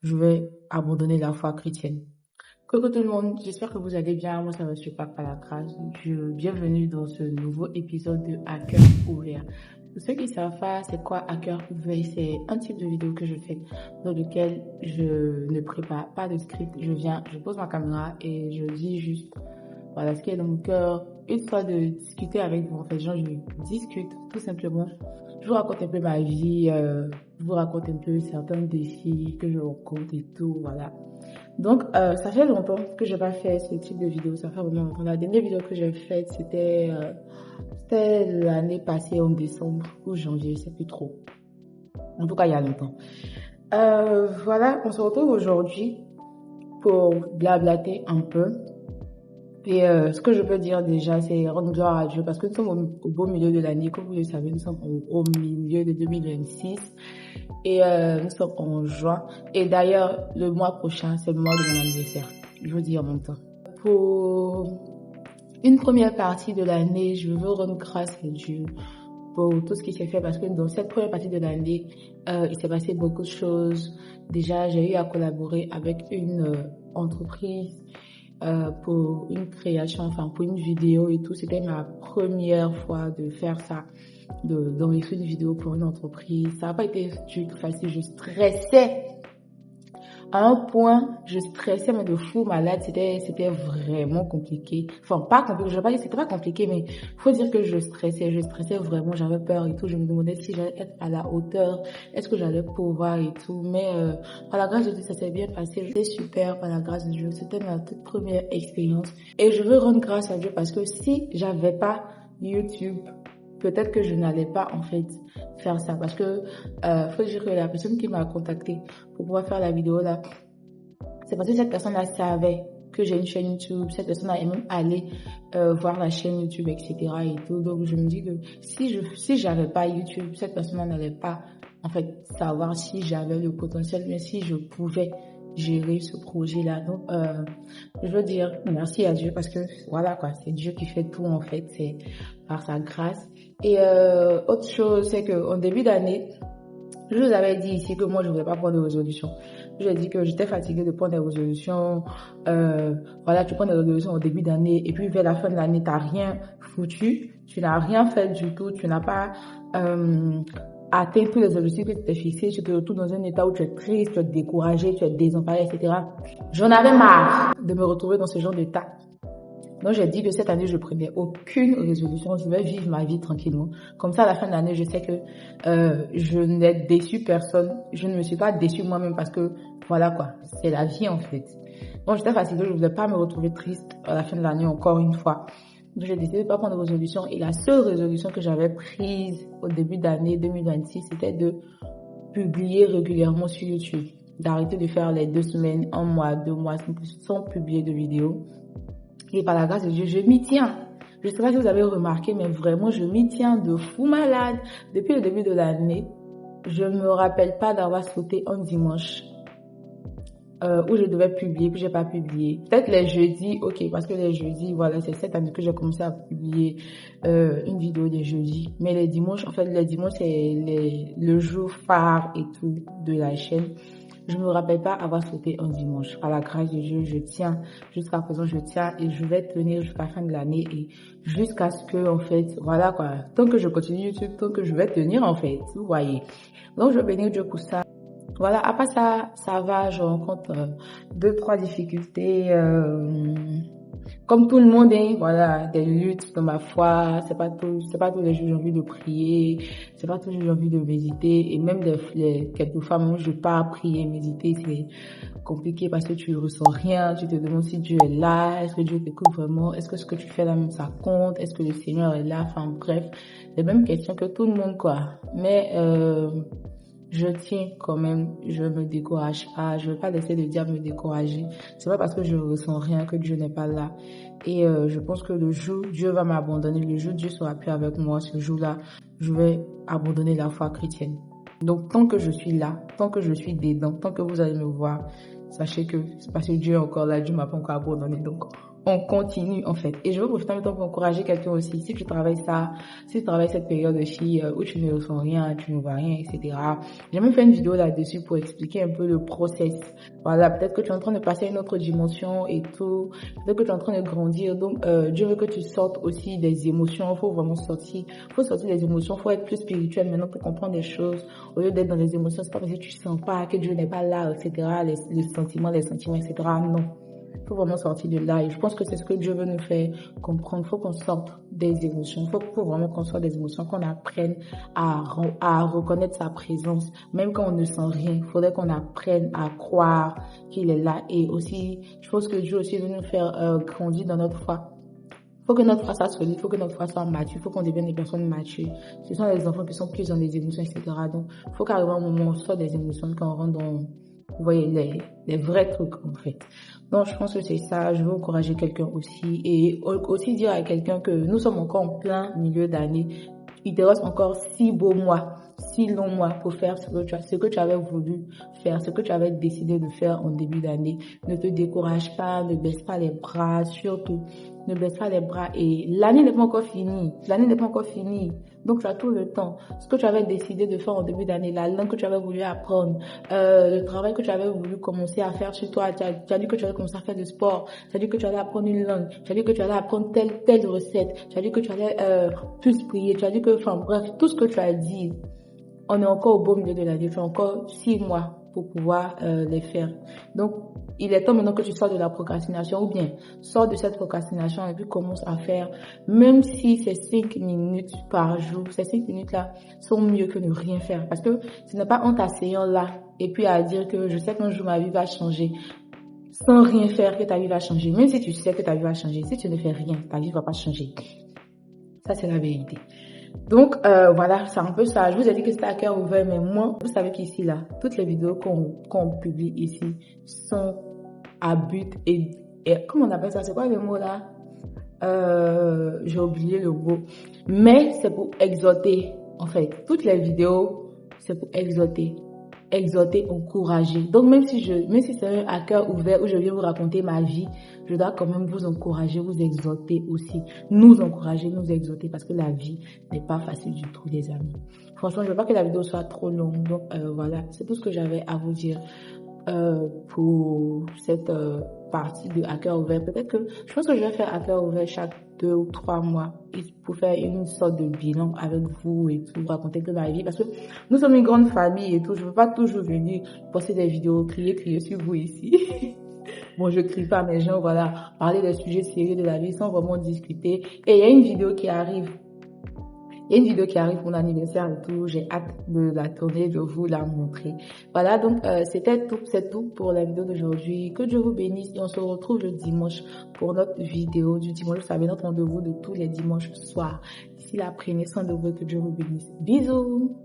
je vais abandonner la foi chrétienne. Coucou tout le monde, j'espère que vous allez bien. Moi, ça va super par la grâce. Bienvenue dans ce nouveau épisode de À cœur ouvert. Pour ceux qui savent pas, c'est quoi À cœur ouvert? C'est un type de vidéo que je fais dans lequel je ne prépare pas de script. Je pose ma caméra et je dis juste, voilà, ce qui est dans mon cœur. Une fois de discuter avec vous, en fait, genre, je discute tout simplement. Je vous raconte un peu ma vie, je vous raconte un peu certains défis que je rencontre et tout, voilà. Donc, ça fait longtemps que je n'ai pas fait ce type de vidéo. Ça fait vraiment longtemps. La dernière vidéo que j'ai faite, c'était l'année passée en décembre ou janvier, je sais plus trop. En tout cas, il y a longtemps. Voilà, on se retrouve aujourd'hui pour blablater un peu. Et ce que je peux dire déjà, c'est rendre gloire à Dieu parce que nous sommes au beau milieu de l'année. Comme vous le savez, nous sommes au milieu de 2026 et nous sommes en juin. Et d'ailleurs, le mois prochain, c'est le mois de mon anniversaire. Je vous dis en même temps. Pour une première partie de l'année, je veux rendre grâce à Dieu pour tout ce qui s'est fait parce que dans cette première partie de l'année, il s'est passé beaucoup de choses. Déjà, j'ai eu à collaborer avec une entreprise pour une création, enfin pour une vidéo et tout. C'était ma première fois de faire ça, d'enregistrer une vidéo pour une entreprise. Ça n'a pas été facile, je stressais. À un point, je stressais, mais de fou malade, c'était vraiment compliqué. Enfin, pas compliqué, je vais pas dire que c'était pas compliqué, mais faut dire que je stressais vraiment, j'avais peur et tout. Je me demandais si j'allais être à la hauteur, est-ce que j'allais pouvoir et tout. Mais par la grâce de Dieu, ça s'est bien passé. C'était super, par la grâce de Dieu. C'était ma toute première expérience. Et je veux rendre grâce à Dieu parce que si j'avais pas YouTube, peut-être que je n'allais pas en fait faire ça parce que faut dire que la personne qui m'a contacté pour pouvoir faire la vidéo là, c'est parce que cette personne là savait que j'ai une chaîne YouTube, cette personne là est même allée voir la chaîne YouTube, etc. et tout. Donc je me dis que si j'avais pas YouTube, cette personne là n'allait pas en fait savoir si j'avais le potentiel, mais si je pouvais gérer ce projet là. Donc je veux dire merci à Dieu parce que voilà quoi, c'est Dieu qui fait tout en fait, c'est par sa grâce. Et autre chose, c'est que en début d'année, je vous avais dit ici que moi je ne voulais pas prendre de résolution. Je ai dit que j'étais fatiguée de prendre des résolutions. Voilà, tu prends des résolutions au début d'année et puis vers la fin de l'année, tu n'as rien foutu, tu n'as rien fait du tout, tu n'as pas atteint tous les objectifs que tu t'es fixés, tu te retrouves dans un état où tu es triste, tu es découragé, tu es désemparé, etc. J'en avais marre de me retrouver dans ce genre d'état. Donc, j'ai dit que cette année, je prenais aucune résolution. Je vais vivre ma vie tranquillement. Comme ça, à la fin de l'année, je sais que je n'ai déçu personne. Je ne me suis pas déçue moi-même parce que, voilà quoi, c'est la vie en fait. Donc, j'étais fatiguée. Je ne voulais pas me retrouver triste à la fin de l'année encore une fois. Donc, j'ai décidé de pas prendre de résolution. Et la seule résolution que j'avais prise au début d'année 2026, c'était de publier régulièrement sur YouTube. D'arrêter de faire les 2 semaines, 1 mois, 2 mois sans publier de vidéos. Et par la grâce de Dieu, je m'y tiens. Je ne sais pas si vous avez remarqué, mais vraiment, je m'y tiens de fou malade. Depuis le début de l'année, je ne me rappelle pas d'avoir sauté un dimanche où je devais publier, puis j'ai pas publié. Peut-être les jeudis, ok, parce que les jeudis, voilà, c'est cette année que j'ai commencé à publier une vidéo des jeudis. Mais les dimanches, en fait, les dimanches, c'est le jour phare et tout de la chaîne. Je me rappelle pas avoir sauté un dimanche. Par la grâce de Dieu, je tiens. Jusqu'à présent, je tiens et je vais tenir jusqu'à la fin de l'année et jusqu'à ce que, en fait, voilà quoi. Tant que je continue YouTube, tant que je vais tenir, en fait. Vous voyez. Donc, je vais bénir Dieu pour ça. Voilà. Après ça va. Je rencontre 2-3 difficultés. Comme tout le monde, hein, voilà, des luttes dans ma foi. C'est pas tous les jours j'ai envie de prier. C'est pas tous les jours j'ai envie de méditer. Et même quelques fois, même je pars prier, méditer, c'est compliqué parce que tu ressens rien. Tu te demandes si Dieu est là. Est-ce que Dieu t'écoute vraiment? Est-ce que ce que tu fais là même ça compte? Est-ce que le Seigneur est là? Enfin, bref. Les mêmes questions que tout le monde, quoi. Mais, je tiens quand même, je me décourage pas, je veux pas laisser le diable me décourager. C'est pas parce que je ressens rien que Dieu n'est pas là. Et je pense que le jour Dieu va m'abandonner, le jour Dieu sera plus avec moi, ce jour-là, je vais abandonner la foi chrétienne. Donc tant que je suis là, tant que je suis dedans, tant que vous allez me voir, sachez que c'est parce que Dieu est encore là, Dieu m'a pas encore abandonné. Donc, on continue en fait. Et je veux profiter en même temps pour encourager quelqu'un aussi. Si tu travailles cette période aussi où tu ne ressens rien, tu ne vois rien, etc. J'ai même fait une vidéo là-dessus pour expliquer un peu le process. Voilà, peut-être que tu es en train de passer à une autre dimension et tout. Peut-être que tu es en train de grandir. Donc, Dieu veut que tu sortes aussi des émotions. Il faut vraiment sortir. Il faut sortir des émotions. Il faut être plus spirituel maintenant pour comprendre des choses. Au lieu d'être dans les émotions, c'est pas parce que tu sens pas que Dieu n'est pas là, etc. Les sentiments, etc. Non. Il faut vraiment sortir de là. Et je pense que c'est ce que Dieu veut nous faire comprendre. Il faut qu'on sorte des émotions. Il faut vraiment qu'on sorte des émotions, qu'on apprenne à reconnaître sa présence. Même quand on ne sent rien, il faudrait qu'on apprenne à croire qu'il est là. Et aussi, je pense que Dieu aussi veut nous faire grandir dans notre foi. Il faut que notre foi soit solide, il faut que notre foi soit mature, il faut qu'on devienne des personnes matures. Ce sont les enfants qui sont plus dans les émotions, etc. Donc, il faut qu'à un moment, on sorte des émotions, qu'on rentre dans, vous voyez, les vrais trucs, en fait. Donc, je pense que c'est ça. Je veux encourager quelqu'un aussi. Et aussi dire à quelqu'un que nous sommes encore en plein milieu d'année. Il te reste encore 6 beaux mois, 6 longs mois pour faire ce que tu avais voulu faire, ce que tu avais décidé de faire en début d'année. Ne te décourage pas, ne baisse pas les bras, surtout. Ne baisse pas les bras. Et l'année n'est pas encore finie. L'année n'est pas encore finie. Donc, tu as tout le temps. Ce que tu avais décidé de faire en début d'année, la langue que tu avais voulu apprendre, le travail que tu avais voulu commencer à faire sur toi, tu as dit que tu allais commencer à faire du sport, tu as dit que tu allais apprendre une langue, tu as dit que tu allais apprendre telle recette, tu as dit que tu allais plus prier, tu as dit que, enfin bref, tout ce que tu as dit, on est encore au beau milieu de l'année, tu as encore 6 mois pour pouvoir les faire. Donc, il est temps maintenant que tu sors de la procrastination ou bien sors de cette procrastination et puis commence à faire, même si c'est 5 minutes par jour, ces 5 minutes-là sont mieux que ne rien faire. Parce que ce n'est pas en t'asseyant là et puis à dire que je sais qu'un jour ma vie va changer, sans rien faire que ta vie va changer. Même si tu sais que ta vie va changer, si tu ne fais rien, ta vie va pas changer. Ça, c'est la vérité. Donc, voilà, c'est un peu ça. Je vous ai dit que c'était à cœur ouvert, mais moi, vous savez qu'ici, là, toutes les vidéos qu'on publie ici sont à but et comment on appelle ça? C'est quoi le mot là? J'ai oublié le mot. Mais c'est pour exhorter, en fait. Toutes les vidéos, c'est pour exhorter, encourager. Donc, même si c'est à cœur ouvert où je viens vous raconter ma vie, je dois quand même vous encourager, vous exhorter aussi. Nous encourager, nous exhorter parce que la vie n'est pas facile du tout, les amis. Franchement, je veux pas que la vidéo soit trop longue. Donc, voilà, c'est tout ce que j'avais à vous dire pour cette partie de à cœur ouvert. Peut-être que je pense que je vais faire à cœur ouvert chaque 2 ou 3 mois pour faire une sorte de bilan avec vous et tout, raconter que ma vie, parce que nous sommes une grande famille et tout. Je veux pas toujours venir poster des vidéos, crier sur vous ici. Bon, je crie pas, mais gens, voilà, parler des sujets sérieux de la vie sans vraiment discuter. Et il y a une vidéo qui arrive. Il y a une vidéo qui arrive pour mon anniversaire et tout. J'ai hâte de la tourner, de vous la montrer. Voilà, donc c'est tout pour la vidéo d'aujourd'hui. Que Dieu vous bénisse et on se retrouve le dimanche pour notre vidéo du dimanche. Vous savez, notre rendez-vous de tous les dimanches soirs. D'ici là, prenez soin de vous, que Dieu vous bénisse. Bisous!